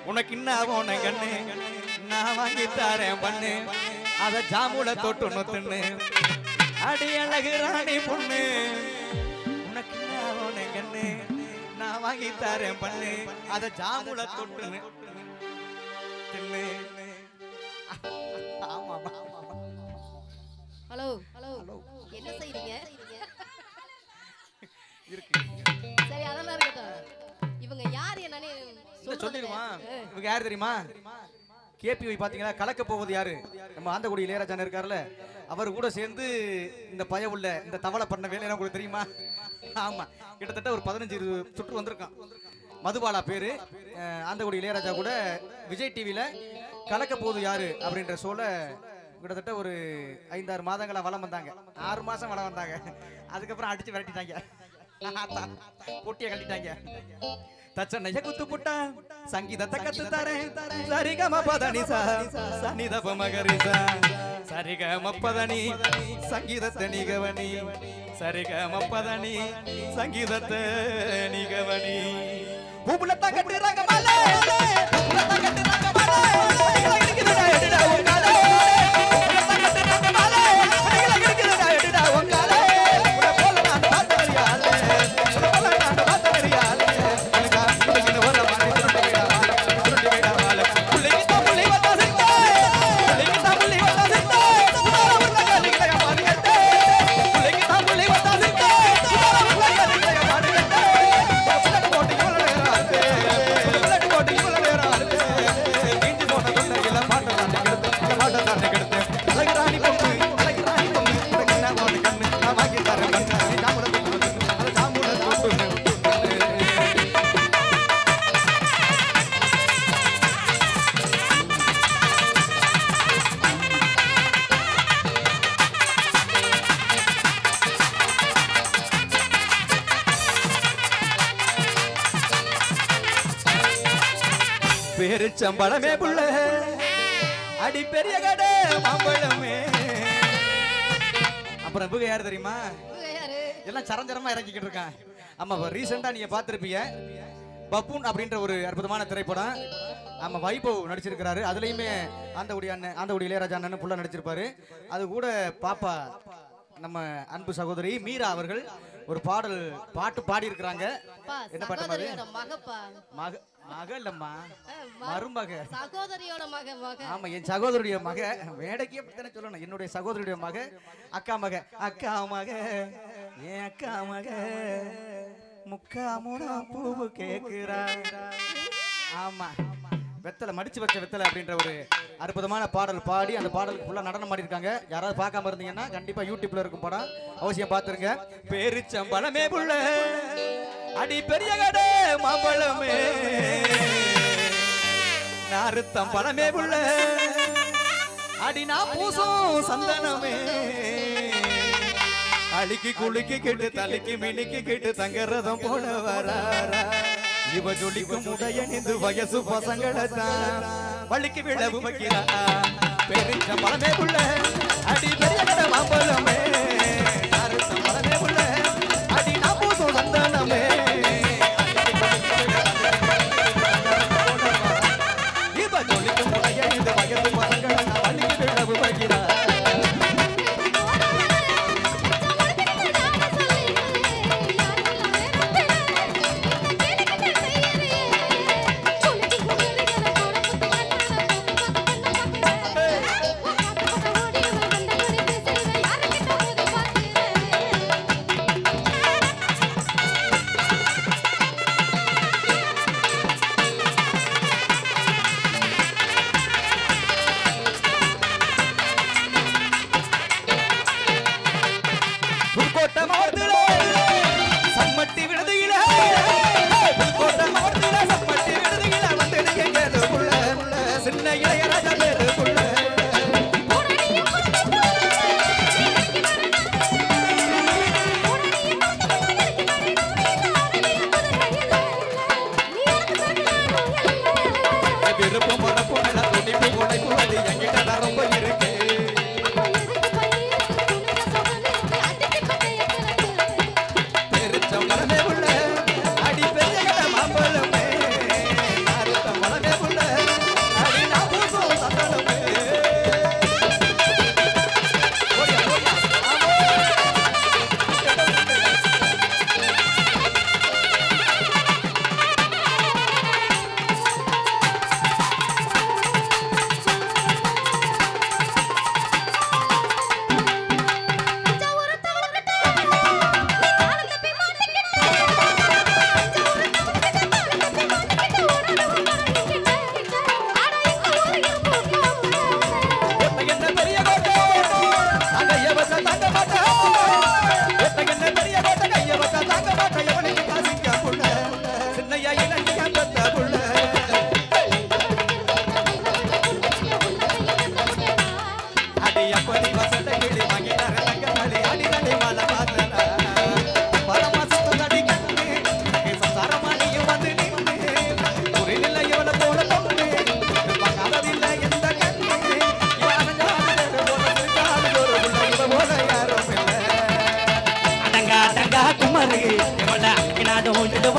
உனக்கு என்ன கண்ணு நான் வாங்கி தாரேன் பண்ணு அத ஜாமுல தொட்டு நொத்துன்னு அடி அழகு ராணி பொண்ணு உனக்கு என்ன கண்ணு நான் வாங்கி தாரேன் பண்ணு அத ஜாமுல தொட்டுன்னு தின்னு. ஹலோ ஹலோ என்ன செய்றீங்க? இருக்கு சரி அதெல்லாம் இருக்கட்டும். இவங்க யார் என்னன்னு சொல்லிடுமா? இவங்க யாரு தெரியுமா? கேபிஒய் பாத்தீங்களா? கலக்க போவது யாரு? நம்ம ஆந்தகுடி இளையராஜா இருக்காருல்ல, அவர் கூட சேர்ந்து இந்த பய உள்ள இந்த தவளை பண்ண வேலை உங்களுக்கு தெரியுமா? ஆமா, கிட்டத்தட்ட ஒரு 15 சுற்று வந்திருக்கான். மதுபாலா பேரு. ஆந்தகுடி இளையராஜா கூட விஜய் டிவில கலக்க போது யாரு அப்படின்ற ஷோல கிட்டத்தட்ட ஒரு 5-6 மாதங்களா வளம் வந்தாங்க. 6 மாசம் வளம் வந்தாங்க. அதுக்கப்புறம் அடிச்சு விரட்டிட்டாங்க, பொட்டியை கட்டிட்டாங்க. தச்சனைய குத்து புட்டா சங்கீதத்தை கத்து தரேன் சரிகம பதனி சனிதப மகரிசா சரிகம பதனி சங்கீதத்தை நிகவனி சரிகம பதனி சங்கீதத்தை நிகவனி பூபுலத்த கட்டு ரங்கமலே பூபுலத்த கட்டு ரங்கமலே கிடக்கிற எடிடா உங்காலே பூபுலத்த கட்டு ரங்கமலே கிடக்கிற எடிடா உங்காலே உன போல நான் பார்த்தறியாலே உன போல நான் பார்த்தறியாலே எனக்கு உனக்கு வர மாதிரி சுருட்டி வைடால புள்ளைக்கு தமிழ் வந்தா சித்தே புள்ளைக்கு தமிழ் வந்தா சித்தே உள்ள கலிக்கய மாறிட்டே புள்ளைக்கு தமிழ் வந்தா சித்தே உள்ள கலிக்கய மாறிட்டே புள்ளட்டு போட்டு இவள நேராதே புள்ளட்டு போட்டு இவள நேராதே இஞ்சி போன தொண்டையில பாட்ட தாண்டி கெடுத்து அழகுராணி பொண்ணு என்ன போன கண்ணு நான் வாங்கி தரேன் கண்ணு ஜாமுல தொட்டு அது ஜாமுல தொட்டு பேருச்சம்பளமே புள்ள அடி பெரிய கடை மாம்பழமே. அப்புறம் இவங்க யாரு தெரியுமா? எல்லாம் சரஞ்சரமா இறக்கிக்கிட்டு இருக்கான். ஆமா, ரீசெண்டா நீங்க பாத்திருப்பீங்க பப்பூன் அப்படின்ற ஒரு அற்புதமான திரைப்படம். ஆமா, வைபவ் நடிச்சிருக்கிறாரு. அதுலயுமே ஆந்தகுடி இளையராஜா அண்ணன் புள்ள நடிச்சிருப்பாரு. அது கூட பாப்பா நம்ம அன்பு சகோதரி மீரா அவர்கள் ஒரு பாட்டு பாடி இருக்கிறாங்க. என்ன பாட்டு மாதிரி? மக இல்லம்மா, மருமக, சகோதரியோட மக. ஆமா, என் சகோதரியுடைய மக. வேடைக்கே அப்படித்தானே சொல்லணும். என்னுடைய சகோதரியுடைய மக, அக்கா மக, என் அக்கா மக முக்காமுடா பூவு கேக்குறா. ஆமா, வெத்தலை மடிச்சு வச்ச வெத்தலை அப்படின்ற ஒரு அற்புதமான பாடல் பாடி அந்த பாடலுக்கு ஃபுல்லா நடனம் ஆடி இருக்காங்க. யாராவது பார்க்காம இருந்தீங்கன்னா கண்டிப்பா யூடியூப்ல இருக்கும் படம், அவசியம் பார்த்துருங்க. பேருச்சம்பளமே புள்ள அடி பெரிய கடை மாம்பழமே நாருத்தம் பழமே புள்ள அடி நான் பூசும் சந்தனமே அழுக்கி குளிக்கி கேட்டு தலைக்கு மினிக்கு கேட்டு தங்கரதம் போல வராரா இவ ஜொலிக்கும் உடையணிந்து வயசு பசங்களத்தான் வலிக்கு விழவு வைக்கிறா. பெருச்ச பழமே புள்ள அடி பெரிய கடை மாம்பழமே நாருத்தம் பழமே புள்ள அடி நான் பூசும் சந்தனமே இவ ஜொலிக்கும் உடையணிந்து வயசு பசங்களத்தான் வலிக்கு விழவு வைக்கிறா.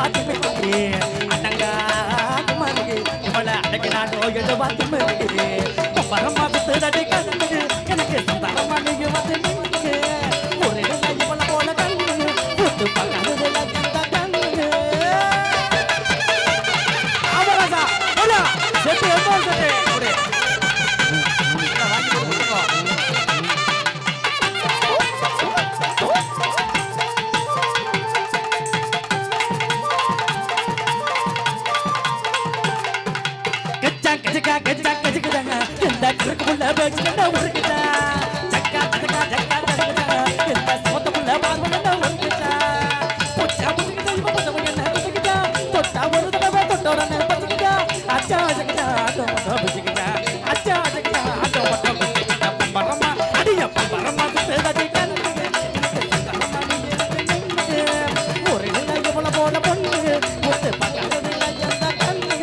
எதிர்பார்த்து அடங்கா குமரி இவளை அடக்கி நாடோ எதிர்பார்த்து பரமா வித்துடடி கண்ணு எனக்கு சந்தாரமா நீங்க வந்து நின்று ஒரு இவளை போல கண்ணு புத்து பக்கத்துல எந்த கண்ணு ஆவராஜா போலா செட்டு எம்போ செட்டு வாங்கி கொடுங்க கஜகா கஜகா கஜகா இந்த கிறுக்குள்ள பேச்சுடா உருக்குடா ஜக்கா ஜக்கா ஜக்கா ஜக்கா இந்த சோத்தமுள்ள பாவனடா உருக்குடா பொச்சா புடிக்குடா இவ பொச்சமுள்ள புடிக்குடா தொட்டா ஒரு தடவை தொட்டோரனே புடிக்குடா அச்சா ஜக்கா ஆட்டோ புடிக்குடா அச்சா ஜக்கா ஆட்டோ புடிக்குடா பரமா அடிய பரமா தேடடி கண்ணு ஒரு நிலை இவள போல பொண்ணு ஒத்து பக்கத்துல எந்த கண்ணு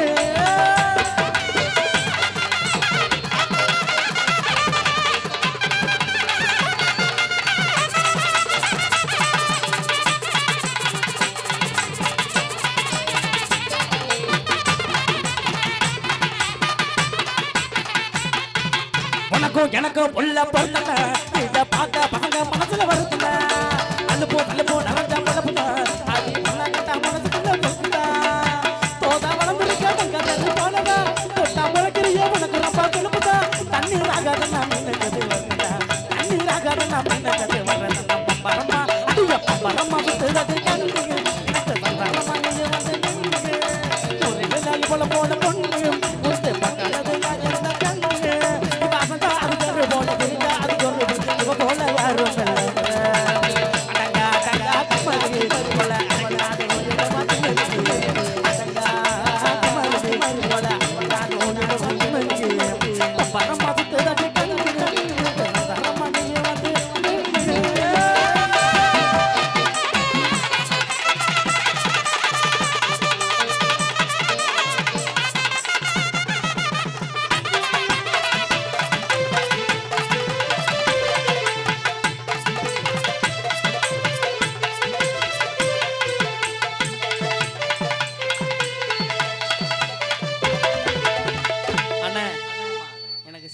எனக்கு புள்ள பொண்ண இத பார்க்க பசங்க மனசுல வருதுல அலுப்போ நரஞ்சா பழப்புல அது புள்ள கட்ட மனசுக்குள்ள வருதுல தோதா வளர்ந்துருக்க கங்கதல் போனதா தொட்டா முளைக்கிறிய உனக்கு ரொம்ப கொழுப்புதா தண்ணீர் ஆகாத நான் நினைச்சது வருதா தண்ணீர் ஆகாத நான் நினைச்சது வருதா பரமா அடிய பரமா விட்டுறது கண்ணுங்க எனக்கு சந்தாரமா நீ வந்து நின்னுங்க ஒரு வேலை போல போன பொண்ணு முத்து பக்கறது எந்த கண்ணுங்க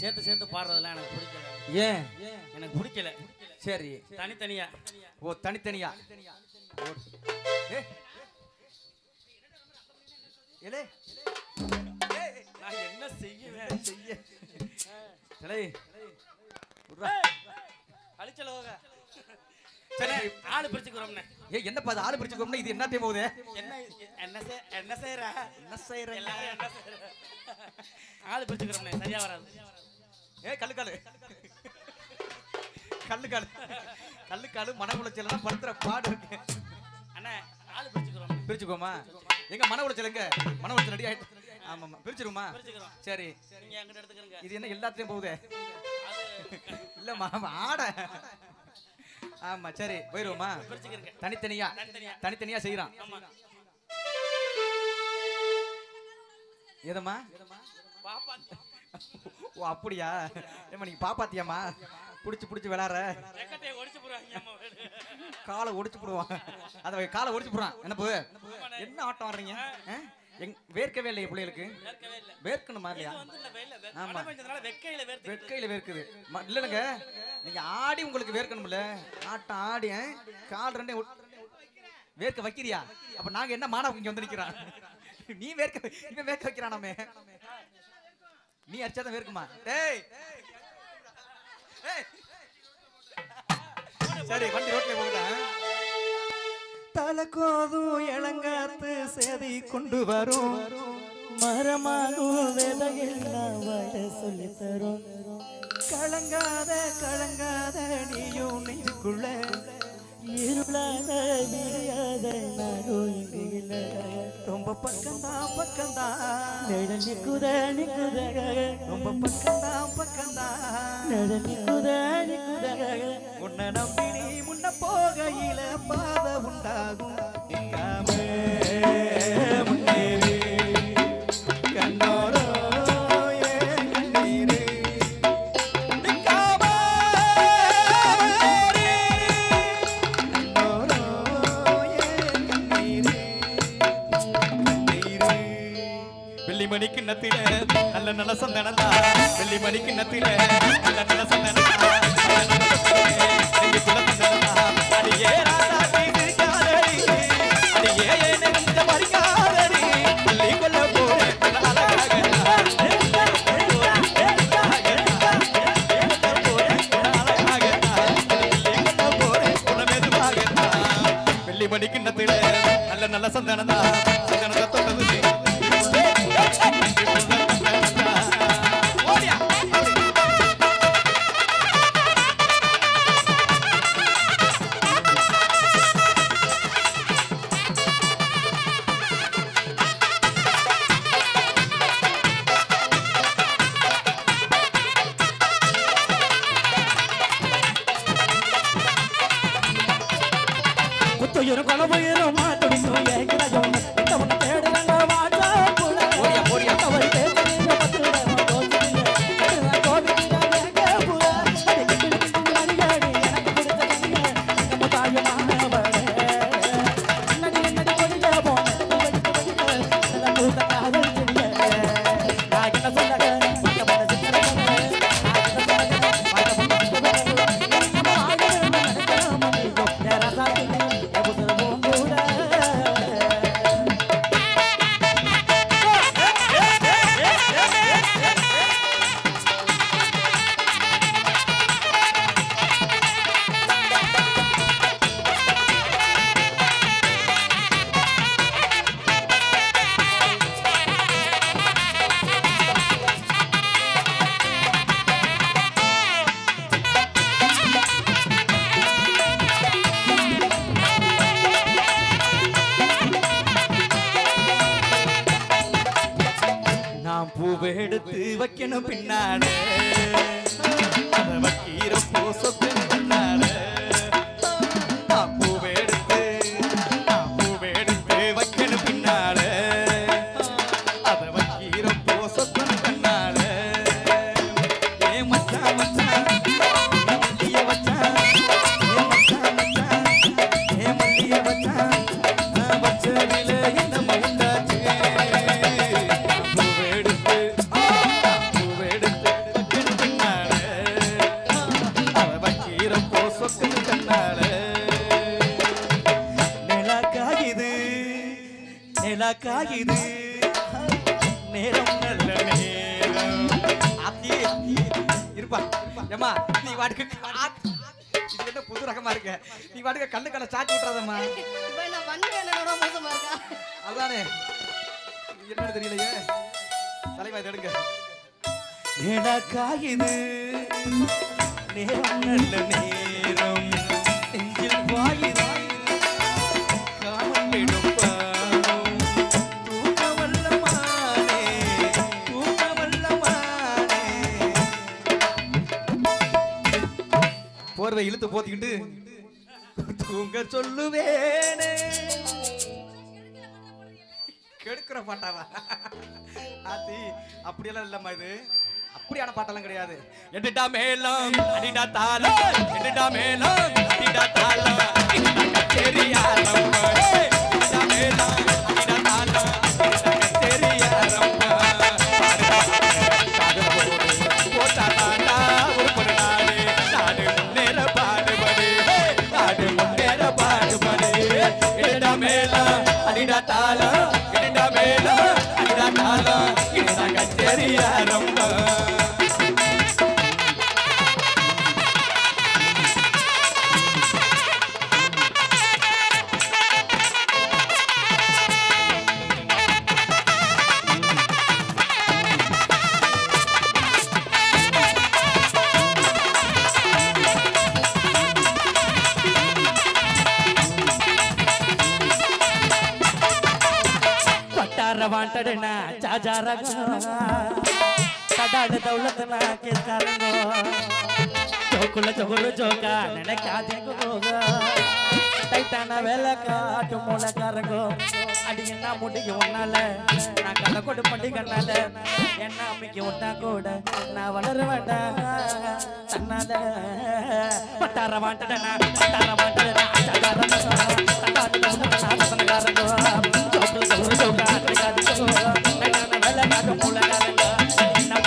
சேர்த்து பாடுறதெல்லாம் எனக்கு பிடிக்கல. ஏன் எனக்கு பிடிக்கல. சரி தனித்தனியா. ஓ தனித்தனியா. ஏலே நான் என்ன செய்வேன் செய்ய தலை அழிச்சல போக. சரி ஆளு பிரிச்சுக்குறோம்னே. ஏய் என்னப்பா அது ஆளு பிரிச்சுக்குறோம்னா இது என்னத்தே போகுது? என்ன செய்யற எல்லாரும் என்ன செய்யற? ஆளு பிரிச்சுக்குறோம்னே சரியா வராது. ஏய் கல்லுக்காலு கல்லுக்காலு கல்லுக்காலு மன உளைச்சல் படுத்துற பாடு இருக்கு. அண்ணா ஆளு பிரிச்சுக்குறோம். பிரிச்சுக்கோமா? எங்க மன உளைச்சல் எங்க? மன உளைச்சல் ரெடி ஆயிட்டு. ஆமாமா பிரிச்சிருமா? சரி நீங்க அங்க எடுத்துக்கங்க. இது என்ன எல்லாத்தையும் போகுதே? இல்ல மாமா ஆட. ஆமா சரி போயிருவோமா? தனித்தனியா தனித்தனியா செய்யறான். ஏதம்மா பாப்பா? ஓ அப்படியா? ஏமா நீங்க பாப்பாத்தியாமா? புடிச்சு புடிச்சு விளையாடுற காலை ஒடிச்சு போடுவான். அத காலை ஒடிச்சு போடுறான். என்ன ஆட்டம் ஆடுறீங்க? வேர்க்கவே இல்லையே பிள்ளைகளுக்கு? வேர்க்கணுமா இல்லையா? ஆமா வெக்கையில வேர்க்குது இல்லைங்க. நீங்க ஆடி உங்களுக்கு வேர்க்கணும்ல. ஆட்டம் ஆடி கால் ரெண்டே வேர்க்க வைக்கிறியா? அப்ப நாங்க என்ன மாணவ இங்க வந்து நிக்கிறான்? நீ வேர்க்க இவன் வேர்க்க வைக்கிறானாமே. நீ அடிச்சாதான் வேர்க்குமா? டேய் சரி வண்டி ரோட்ல போகுதா? தலக்கோதும் இளங்காத்து சேதி கொண்டு வரும் மரமாகும் விதையெல்லாம் வாழ சொல்லி தரும். கலங்காத கலங்காத நீயும் நெஞ்சுக்குள்ள இருளாத விளையாத நானும் இங்கு இல்ல. ரொம்ப பக்கம்தான் பக்கம்தான் நட நிக்குத நிக்குத. ரொம்ப பக்கம்தான் பக்கம்தான் நட நிக்குத நிக்குத. உன்னை நம்பி நீ முன்ன போகையில பாத உண்டாகும். முன்னேறி கண்ணோரோ நல்ல சந்தனதா வெள்ளி மணிக்கு நத்தில நல்ல நல்ல சந்தனதா அடியே ராசாத்தி சிரிக்காதடி அடியே நெஞ்ச மறிக்காதடி அள்ளி கொள்ள போறேன் வெள்ளி மணிக்கு நத்தில நல்ல நல்ல சந்தனதா சந்தனதா தொட்டது குத்துயிரும் கொலவுயிரும் மாட்டுடியும் ஏகிறாயும் இத்தவனை தேடுறாங்க வாஜா புல போடியா போடியா அவரை தேடுறீங்க பத்துடமா கோவிலில் கோவிலில் ஏக புல அடி கிட்டு மணியாடி எனக்கு பிடிச்ச நம்ம தாயமானவளே நடி நடி கொடியா போன நல்ல கூட்ட காதல் செடியே நான் என்ன சொன்னாங்க பூவெடுத்து வைக்கணும் பின்னால அதை வைக்கிற பூசத்து பின்னால பூவெடுத்து வைக்கணும் பின்னால அதை வைக்கிற பூசத்து பின்னால ஏ மச்சான் மச்சான் மல்லிய வச்சான் ஏ மச்சான் மச்சான் ஏ மல்லிய வச்சான் வச்சதில என்ன மவுண்டாச்சு காயுது நேரம் நல்ல நேரம் இருப்பா ஏமா நீ வாட்டுக்கு இது என்ன புது ரகமா இருக்க நீ வாட்டுக்கு கண்ணு கடை சாட்டி விட்டுறாதம்மா இப்ப நான் பண்ணுவேன் மோசமா இருக்கா அதானே என்னன்னு தெரியலையே தலைவா இதை எடுங்க நேடா காயுது நேரம் நல்ல நேரம் நெஞ்சில் வாயுது காமல் எடுப்பானும் போர்வை இழுத்து போத்திக்கிட்டு தூங்க சொல்லுவேனே கெடுக்கிற பாட்டாவா ஆத்தி அப்படியெல்லாம் இல்லம்மா இது அப்படியான பாட்டெல்லாம் கிடையாது எட்டுடா மேலம் அடிடா தாளம் எட்டுடா மேலம் அடிடா தாளம் தெரியாதம் எட்டுடா மேலம் அடிடா தாளம் தெரியாதம் போட்டா தாண்டா ஒரு நாடு நாடு முன்னேற பாடுபடு நாடு முன்னேற பாடுபடு எட்டுடா மேலம் அடிடா தாளம் எட்டுடா மேலம் அடிடா தாளம் இதுதான் தெரியாதம் வாண்டடனா சாஜாரகா கடாடு தௌலத்தனா கேஸ்காரங்கோ சோக்குல சோகுரு ஜோகா நினைக்காதேங்க போகா டைட்டான வேலை காட்டு மூலக்காரங்கோ அடி என்ன முடியும் உன்னால நான் கதை கொடு பண்டிகனால என்ன அம்மிக்கு ஒன்னா கூட நான் வளர வேண்டாம் தன்னால பட்டார வாண்டடனா சாஜாரகா கடாடு தௌலத்தனா கேஸ்காரங்கோ சோக்குல சோகுரு ஜோகா நினைக்காதேங்க போகா டைட்டான வேலை காட்டு மூலக்காரங்கோ என்ன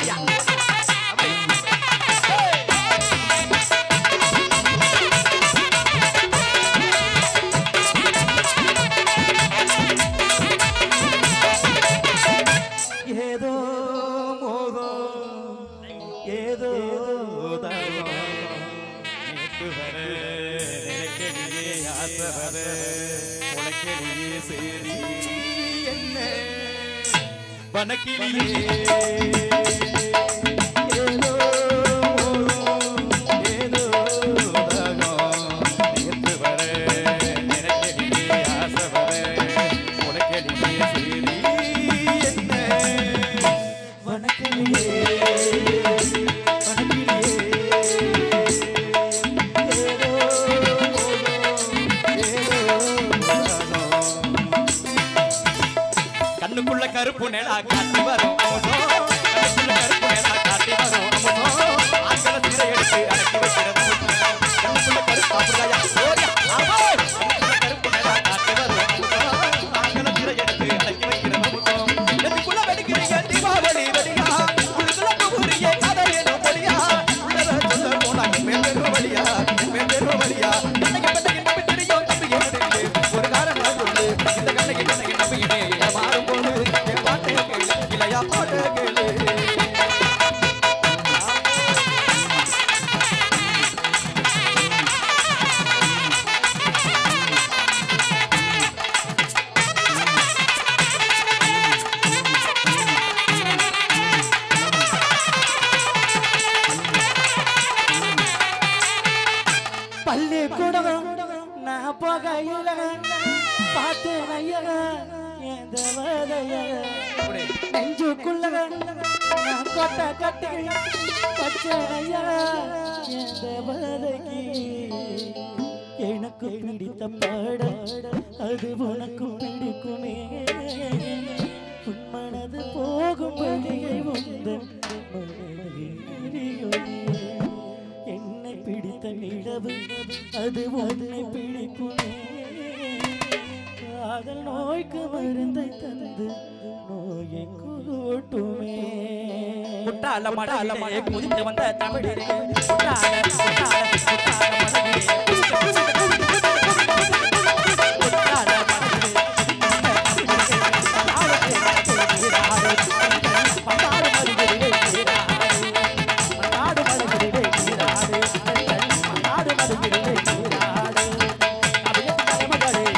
ஓடியா ஏதோ மோதோ ஏதோ நேத்து வர நினைக்கலையே ஆசை வர உனக்கெளியே சரி என்ன வனக்கிளியே ஏதோ ஏதோ நேத்து வர நினைக்கலையே ஆசை வர உனக்கெளியே சரி என்ன வணக்கலியே கண்ணுக்குள்ள கருப்பு நிலா காட்டி வரும் கண்ணுக்குள்ள கருப்பு நிலா காட்டி வரும் ஆண்களை சிறை எடுத்து அடக்கி வைக்கிறது கண்ணுக்குள்ள கருப்பு அப்படியா கருப்பு நிலா காட்டி வரும் ஆண்களை சிறை எடுத்து அடக்கி வைக்கிறது எதுக்குள்ள வெடிக்கிறீங்க தீபாவளி வெடியா உள்ளுக்குள்ள புரிய கதையேனோ பொடியா உள்ளத சொல்ல போனா மேம்பெருவ வழியா தெரியும் தம்பி ஒரு காரணம் சொல்லு இந்த கண்ணைக்கு நம்பிக்கிட்டே மாறும் போது என் பாட்டை கேளு இல்லையா பாட்டை கேளு பள்ளிக்கூடம் நான் போகையில பார்த்தேன் ஐயா எந்த வதைய நெஞ்சுக்குள்ள நான் கொட்டை கட்டி பச்சேன் ஐயா எந்த வதைக்கு எனக்கு பிடித்த பாட அது உனக்கு பிடிக்குமே உன் மனது போகும் வழியை உந்தன் என்னை பிடித்த நிலவு அது உன்னை பிடிக்குமே காதல் நோய்க்கு மருந்தை தந்து நோயை கூட்டுமே முட்டாள மடாலே குதித்து வந்த தமிழரே முட்டாள முட்டாள முட்டாள மடலே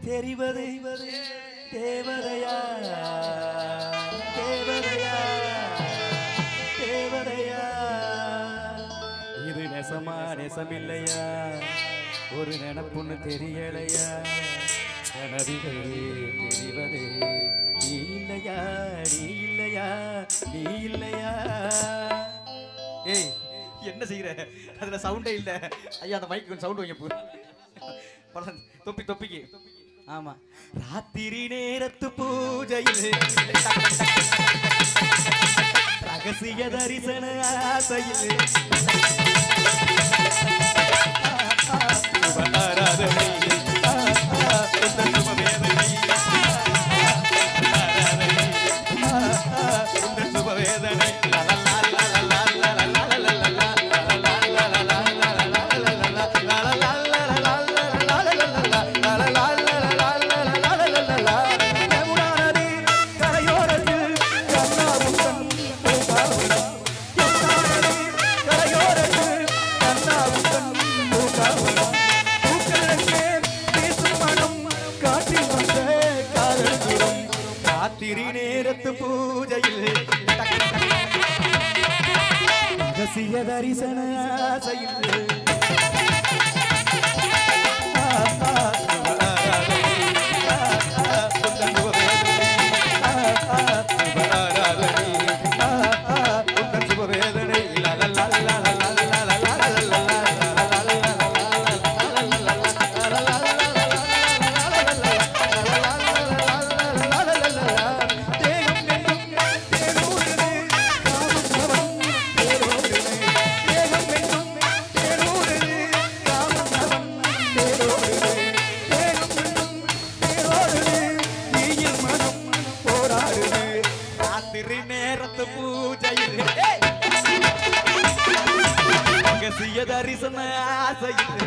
தெரிவது தேவதையா தேவதையா தேவதையா இது நெசமா நெசமில்லையா ஒரு நினப்புன்னு தெரியலையா கனவிகளே தெரிவதே நீ இல்லையா நீ இல்லையா நீ இல்லையா ஏய் என்ன செய்யற அதுல சவுண்டே இல்ல ஐயா அந்த மைக்கு கொஞ்சம் சவுண்ட் வைங்க தொப்பி தொப்பிக்கு ஆமா ராத்திரி நேரத்து பூஜையில் ரகசிய தரிசன ஆசையில் ஆராதனை சுபவேதனை ராத்திரி நேரத்து பூஜையில் ரகசிய தரிசன ஆசையில் தரிசன ஆசையில்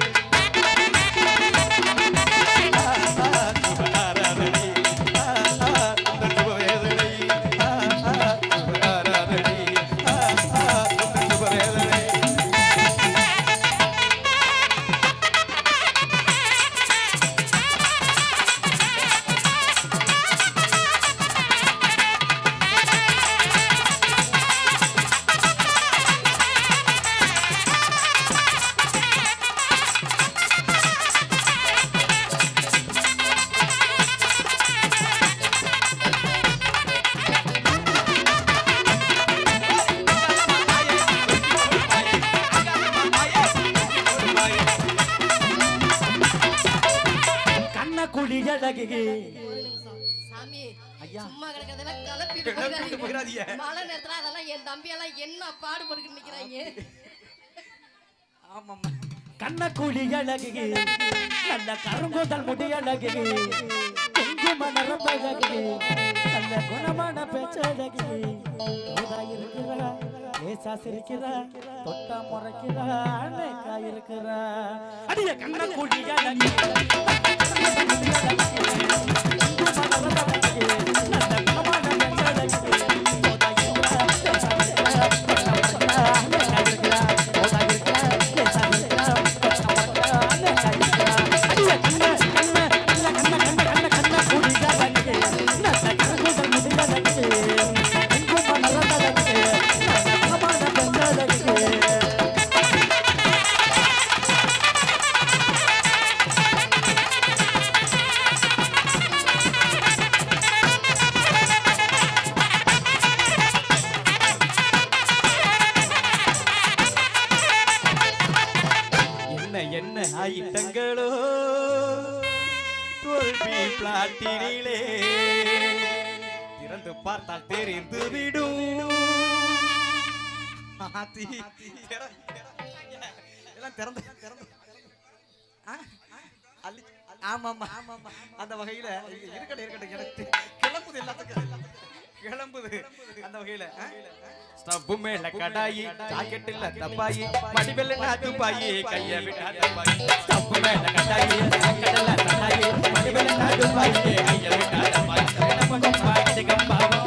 ஒரு நிமிஷம் சாமி சும்மா கிடக்கிறதெல்லாம் கலப்பிட்டு போயிடாதீங்க. மழை நேரத்துல அதெல்லாம் என் தம்பி எல்லாம் என்ன பாடுபட்டு நிக்கிறாங்க. ஆமாம்மா கண்ணக்குழி அழகு நல்ல கருங்குதல் முடி அழகு குங்கும நரம்பழகு நல்ல குணமான பேச்சழகு இருக்கிறா லேசா சிரிக்கிறா தொட்டா முறைக்கிறா அன்னைக்கா இருக்கிறா அடிய கண்ணக்குழி அழகு ஆயிட்டங்களோ தோல்வி பிளாட்டினிலே திறந்து பார்த்தால் தெரிந்து விடும். ஆமாமா அந்த வகையில இருக்கட்டும் எனக்கு கிளம்புது எல்லாத்துக்கும் கிளம்புது அந்த வகையில ஸ்டவ் மேல கடாயி ஜாக்கெட் இல்ல தப்பாயி மடிவெல்ல நாட்டுப்பாயி கைய விட்டா தப்பாயி ஸ்டவ் மேல கடாயி ஜாக்கெட் இல்ல தப்பாயி மடிவெல்ல நாட்டுப்பாயி கைய விட்டா தப்பாயி நம்ம பாட்டு கம்பாவோ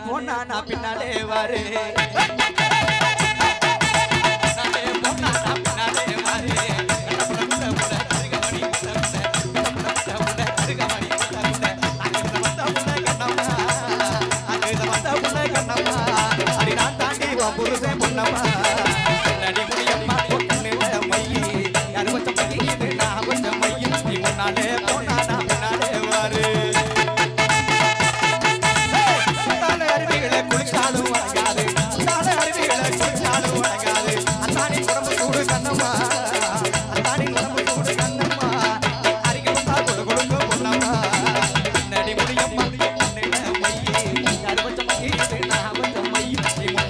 போனா நான் பின்னாலே வாரு புருஷன் பொண்ணம்மா நடி முடியம்மா பொண்ணு மையி யாரு கொஞ்சம் பகிது நான் கொஞ்சம் மையி நீ முன்னாலே போனா நான் பின்னாலே வாரு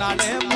நாளே